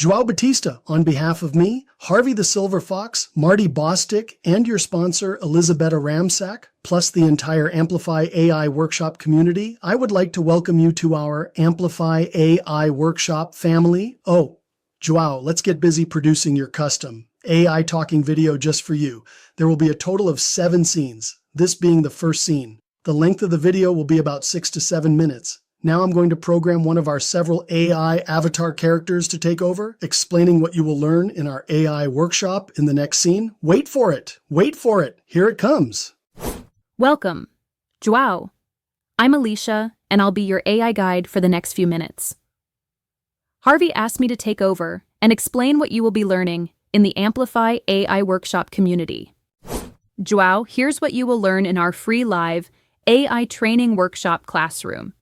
Joao Batista, on behalf of me, Harvey the Silver Fox, Marty Bostic, and your sponsor, Elizabetta Ramsack, plus the entire Amplify AI workshop community, I would like to welcome you to our Amplify AI workshop family. Oh, Joao, let's get busy producing your custom AI talking video just for you. There will be a total of 7 scenes, this being the first scene. The length of the video will be about 6 to 7 minutes. Now I'm going to program one of our several AI avatar characters to take over, explaining what you will learn in our AI workshop in the next scene. Wait for it. Wait for it. Here it comes. Welcome. Joao. I'm Alicia, and I'll be your AI guide for the next few minutes. Harvey asked me to take over and explain what you will be learning in the Amplify AI workshop community. Joao, here's what you will learn in our free live AI training workshop classroom.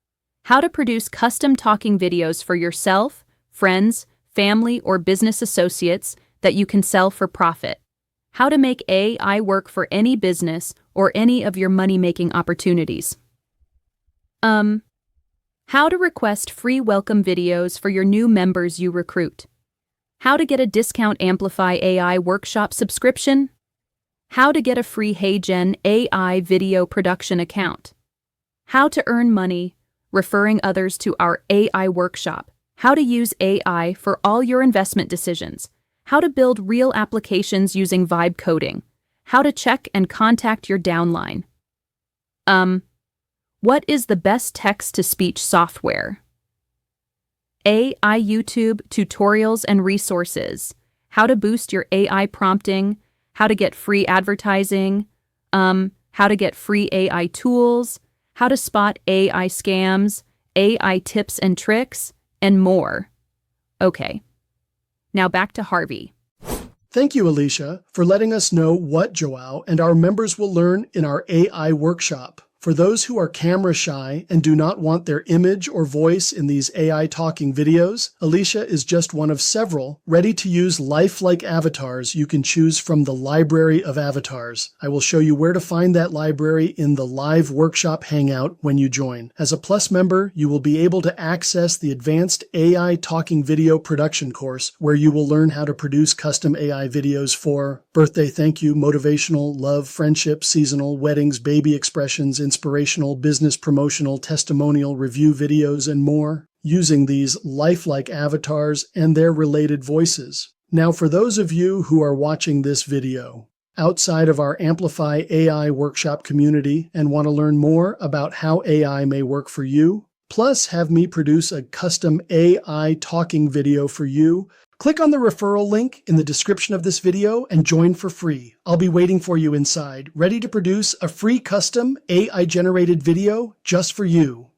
How to produce custom talking videos for yourself, friends, family, or business associates that you can sell for profit. How to make AI work for any business or any of your money-making opportunities. How to request free welcome videos for your new members you recruit. How to get a discount Amplify AI workshop subscription. How to get a free HeyGen AI video production account. How to earn money referring others to our AI workshop, how to use AI for all your investment decisions, how to build real applications using vibe coding, how to check and contact your downline. What is the best text-to-speech software? AI YouTube tutorials and resources, how to boost your AI prompting, how to get free advertising, how to get free AI tools, how to spot AI scams, AI tips and tricks, and more. Okay, now back to Harvey. Thank you, Alicia, for letting us know what Joao and our members will learn in our AI workshop. For those who are camera shy and do not want their image or voice in these AI talking videos, Alicia is just one of several ready-to-use lifelike avatars you can choose from the library of avatars. I will show you where to find that library in the live workshop hangout when you join. As a Plus member, you will be able to access the Advanced AI Talking Video Production course, where you will learn how to produce custom AI videos for birthday thank you, motivational, love, friendship, seasonal, weddings, baby expressions, inspirational, business promotional, testimonial, review videos, and more, using these lifelike avatars and their related voices. Now, for those of you who are watching this video outside of our Amplify AI workshop community and want to learn more about how AI may work for you, plus have me produce a custom AI talking video for you, click on the referral link in the description of this video and join for free. I'll be waiting for you inside, ready to produce a free custom AI-generated video just for you.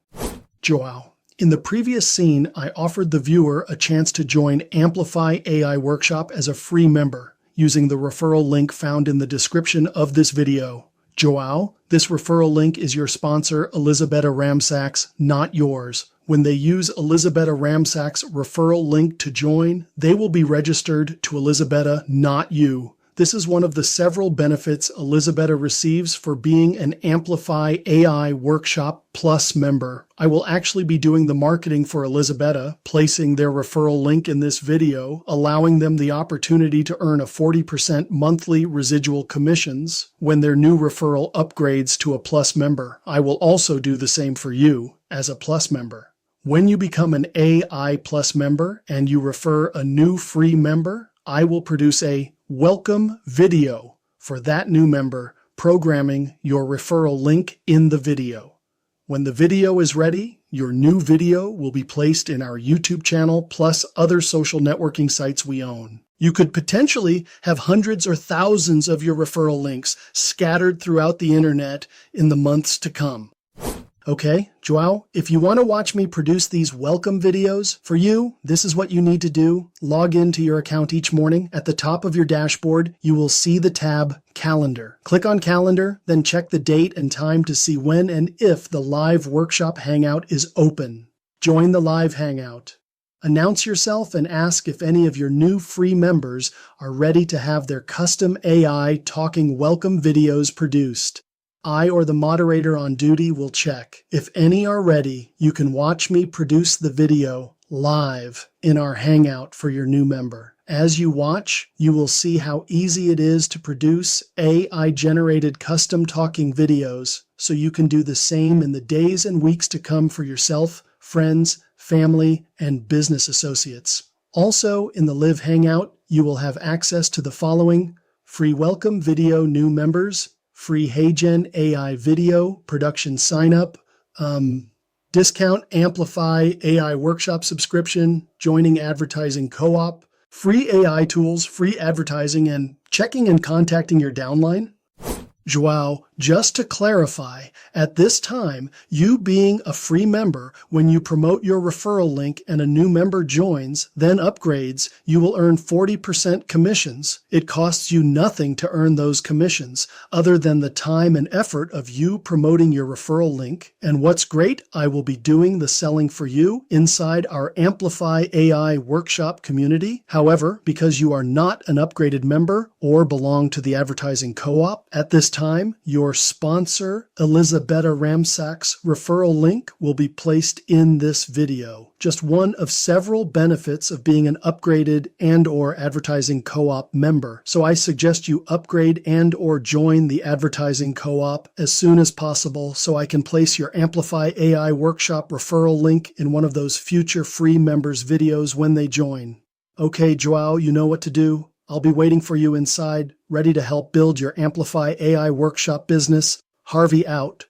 Joao. In the previous scene, I offered the viewer a chance to join Amplify AI Workshop as a free member, using the referral link found in the description of this video. Joao, this referral link is your sponsor, Elizabetta Ramsack's, not yours. When they use Elizabetta Ramsack's referral link to join, they will be registered to Elizabetta, not you. This is one of the several benefits Elizabetta receives for being an Amplify AI Workshop Plus member. I will actually be doing the marketing for Elizabetta, placing their referral link in this video, allowing them the opportunity to earn a 40% monthly residual commissions when their new referral upgrades to a Plus member. I will also do the same for you as a Plus member. When you become an AI Plus member and you refer a new free member, I will produce a welcome video for that new member, programming your referral link in the video. When the video is ready, your new video will be placed in our YouTube channel plus other social networking sites we own. You could potentially have hundreds or thousands of your referral links scattered throughout the internet in the months to come. Okay, Joao, if you want to watch me produce these welcome videos, for you, this is what you need to do. Log into your account each morning. At the top of your dashboard, you will see the tab Calendar. Click on Calendar, then check the date and time to see when and if the live workshop hangout is open. Join the live hangout. Announce yourself and ask if any of your new free members are ready to have their custom AI talking welcome videos produced. I or the moderator on duty will check. If any are ready, you can watch me produce the video live in our Hangout for your new member. As you watch, you will see how easy it is to produce AI-generated custom talking videos, so you can do the same in the days and weeks to come for yourself, friends, family, and business associates. Also, in the Live Hangout, you will have access to the following: free welcome video new members, free HeyGen AI video production sign-up, discount Amplify AI workshop subscription, joining advertising co-op, free AI tools, free advertising, and checking and contacting your downline. Joao, just to clarify, at this time, you being a free member, when you promote your referral link and a new member joins, then upgrades, you will earn 40% commissions. It costs you nothing to earn those commissions, other than the time and effort of you promoting your referral link. And what's great, I will be doing the selling for you inside our Amplify AI workshop community. However, because you are not an upgraded member or belong to the advertising co-op, at this time, your sponsor, Elizabetta Ramsack's referral link will be placed in this video. Just one of several benefits of being an upgraded and/or advertising co-op member. So I suggest you upgrade and/or join the advertising co-op as soon as possible so I can place your Amplify AI workshop referral link in one of those future free members videos when they join. Okay, Joao, you know what to do. I'll be waiting for you inside, ready to help build your Amplify AI workshop business. Harvey out.